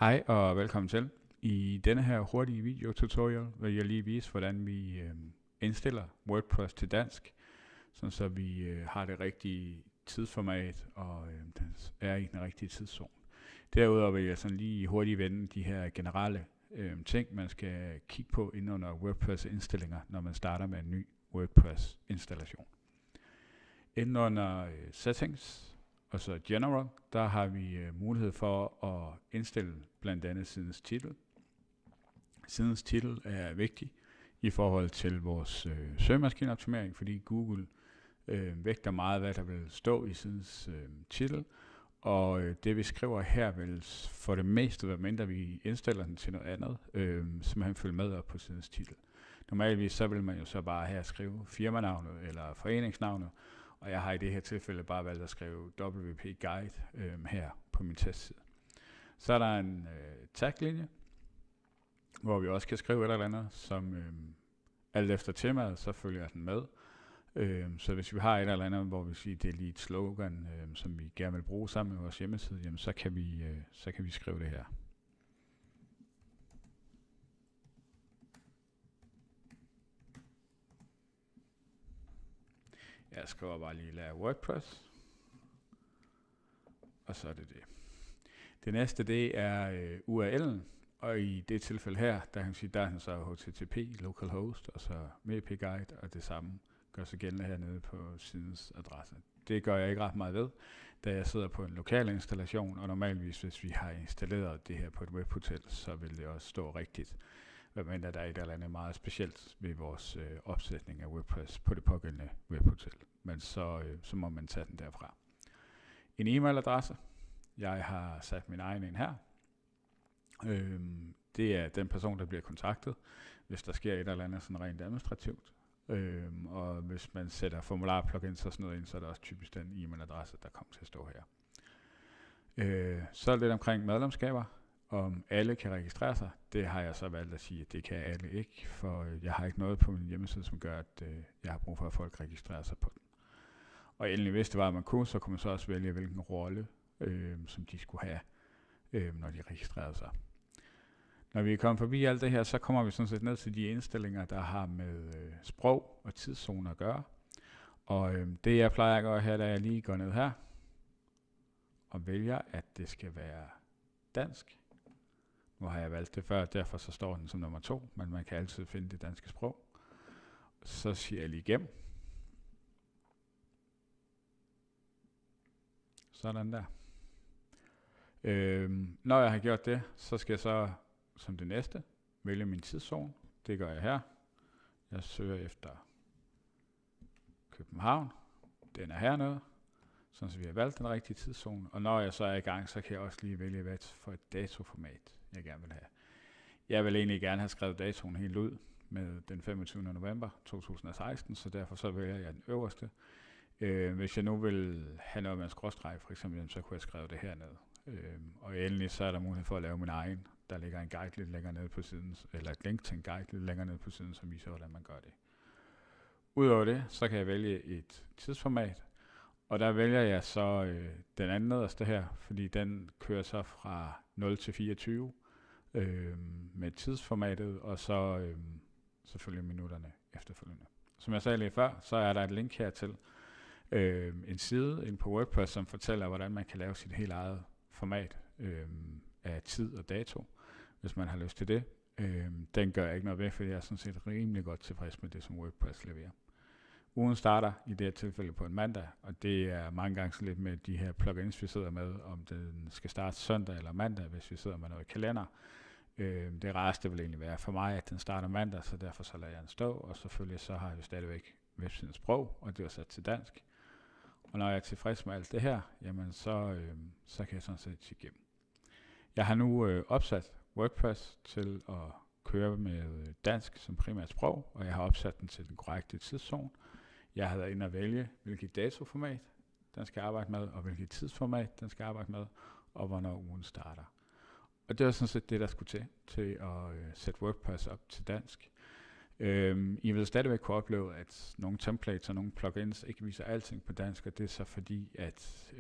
Hej og velkommen til. I denne her hurtige videotutorial vil jeg lige vise, hvordan vi indstiller WordPress til dansk, sådan så vi har det rigtige tidsformat og den er i den rigtige tidszone. Derudover vil jeg sådan lige hurtigt vende de her generelle ting, man skal kigge på inde under WordPress indstillinger, når man starter med en ny WordPress installation. Inde under Settings og så General, der har vi mulighed for at indstille blandt andet sidens titel. Sidens titel er vigtig i forhold til vores søgemaskineoptimering, fordi Google vægter meget, hvad der vil stå i sidens titel. Og det vi skriver her vil for det meste, hvad mindre vi indstiller den til noget andet, simpelthen følge med op på sidens titel. Normalvis så vil man jo så bare her skrive firmanavnet eller foreningsnavnet, og jeg har i det her tilfælde bare valgt at skrive WP Guide her på min testside. Så er der en taglinje, hvor vi også kan skrive et eller andet, som alt efter temaet, så følger den med. Så hvis vi har et eller andet, hvor vi siger, det er lige et slogan, som vi gerne vil bruge sammen med vores hjemmeside, jamen, så kan vi skrive det her. Jeg skriver bare lige lære WordPress. Og så er det det. Det næste, det er URL'en. Og i det tilfælde her, der kan man sige, der er den så HTTP, localhost, og så WP Guide, og det samme gør sig gældende hernede på sidens adresse. Det gør jeg ikke ret meget ved, da jeg sidder på en lokal installation, og normalvis, hvis vi har installeret det her på et webhotel, så vil det også stå rigtigt. Medmindre der er et eller andet meget specielt ved vores opsætning af WordPress på det pågældende webhotel. Men så må man tage den derfra. En e-mailadresse. Jeg har sat min egen ind her. Det er den person, der bliver kontaktet, hvis der sker et eller andet sådan rent administrativt. Og hvis man sætter formular-plugins og sådan noget ind, så er det også typisk den e-mailadresse, der kommer til at stå her. Så lidt omkring medlemskaber. Om alle kan registrere sig, det har jeg så valgt at sige, at det kan alle ikke, for jeg har ikke noget på min hjemmeside, som gør, at jeg har brug for, at folk registrerer sig på den. Og endelig, hvis det var, at man kunne, så kunne man så også vælge, hvilken rolle, som de skulle have, når de registrerede sig. Når vi er kommet forbi alt det her, så kommer vi sådan set ned til de indstillinger, der har med sprog og tidszone at gøre. Og det jeg plejer at gøre her, da jeg lige går ned her, og vælger, at det skal være dansk. Nu har jeg valgt det før, derfor så står den som nummer 2, men man kan altid finde det danske sprog. Så siger jeg lige igennem. Sådan der. Når jeg har gjort det, så skal jeg så som det næste vælge min tidszone. Det gør jeg her. Jeg søger efter København. Den er hernede. Så vi har valgt den rigtige tidszone. Og når jeg så er i gang, så kan jeg også lige vælge, hvad for et datoformat jeg gerne vil have. Jeg vil egentlig gerne have skrevet datoen helt ud med den 25. november 2016, så derfor så vælger jeg den øverste. Hvis jeg nu vil have noget med en skråstreg for eksempel, så kunne jeg skrive det hernede. Og endelig så er der mulighed for at lave min egen. Der ligger en guide lidt længere nede på siden, eller et link til en guide lidt længere nede på siden, som viser, hvordan man gør det. Udover det, så kan jeg vælge et tidsformat, og der vælger jeg så den anden nederste her, fordi den kører så fra 0 til 24 med tidsformatet, og så selvfølgelig minutterne efterfølgende. Som jeg sagde lige før, så er der et link her til en side inde på WordPress, som fortæller, hvordan man kan lave sit helt eget format af tid og dato, hvis man har lyst til det. Den gør jeg ikke noget ved, fordi jeg er sådan set rimelig godt tilfreds med det, som WordPress leverer. Ugen starter i det her tilfælde på en mandag, og det er mange gange så lidt med de her plugins, vi sidder med, om den skal starte søndag eller mandag, hvis vi sidder med noget kalender. Det rareste vil egentlig være for mig, at den starter mandag, så derfor så lader jeg den stå, og selvfølgelig så har jeg stadigvæk websidens sprog, og det er sat til dansk. Og når jeg er tilfreds med alt det her, jamen så kan jeg sådan set sige igennem. Jeg har nu opsat WordPress til at køre med dansk som primært sprog, og jeg har opsat den til den korrekte tidszone. Jeg har været inde at vælge, hvilket datoformat den skal arbejde med, og hvilket tidsformat den skal arbejde med, og hvornår ugen starter. Og det var sådan set det, der skulle til at sætte WordPress op til dansk. I vil stadigvæk kunne opleve, at nogle templates og nogle plugins ikke viser alting på dansk, og det er så fordi, at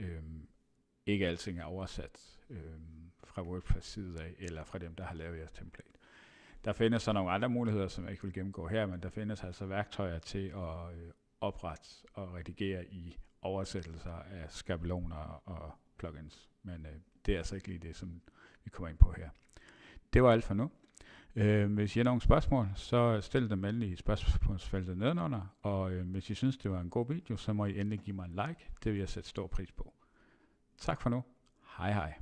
ikke alting er oversat fra WordPress side af, eller fra dem, der har lavet jeres template. Der findes så nogle andre muligheder, som jeg ikke vil gennemgå her, men der findes altså værktøjer til at oprette og redigere i oversættelser af skabeloner og plugins. Men det er altså ikke lige det, som vi kommer ind på her. Det var alt for nu. Hvis I har nogle spørgsmål, så stil dem endelig i spørgsmålsfeltet nedenunder, og hvis I synes, det var en god video, så må I endelig give mig en like. Det vil jeg sætte stor pris på. Tak for nu. Hej hej.